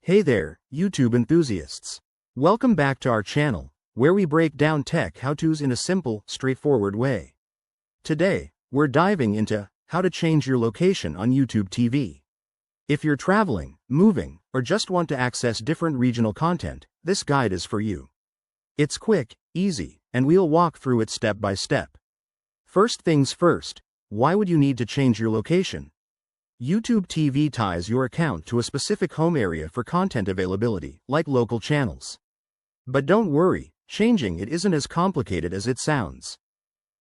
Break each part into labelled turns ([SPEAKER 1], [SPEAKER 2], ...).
[SPEAKER 1] Hey there, YouTube enthusiasts. Welcome back to our channel, where we break down tech how-tos in a simple, straightforward way. Today, we're diving into how to change your location on YouTube TV. If you're traveling, moving, or just want to access different regional content, this guide is for you. It's quick, easy, and we'll walk through it step by step. First things first, why would you need to change your location? YouTube TV ties your account to a specific home area for content availability, like local channels. But don't worry, changing it isn't as complicated as it sounds.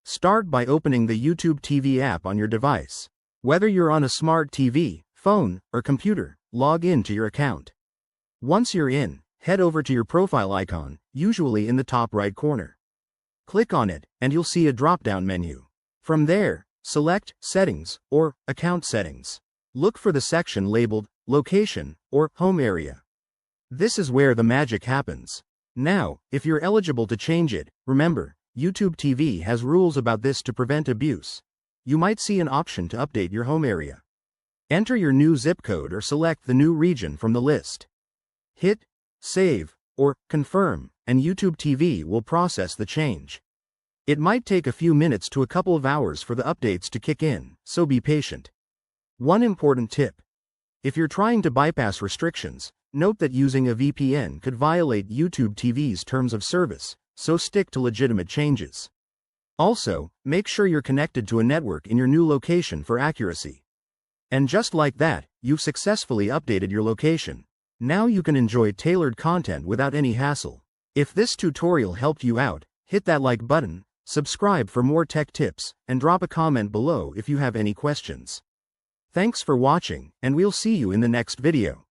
[SPEAKER 1] Start by opening the YouTube TV app on your device. Whether you're on a smart TV, phone, or computer, log in to your account. Once you're in, head over to your profile icon, usually in the top right corner. Click on it, and you'll see a drop-down menu. From there, select Settings or Account Settings. Look for the section labeled Location or Home Area. This is where the magic happens. Now, if you're eligible to change it, remember, YouTube TV has rules about this to prevent abuse. You might see an option to update your home area. Enter your new zip code or select the new region from the list. Hit Save or Confirm, and YouTube TV will process the change. It might take a few minutes to a couple of hours for the updates to kick in, so be patient. One important tip. If you're trying to bypass restrictions, note that using a VPN could violate YouTube TV's terms of service, so stick to legitimate changes. Also, make sure you're connected to a network in your new location for accuracy. And just like that, you've successfully updated your location. Now you can enjoy tailored content without any hassle. If this tutorial helped you out, hit that like button, subscribe for more tech tips, and drop a comment below if you have any questions. Thanks for watching, and we'll see you in the next video.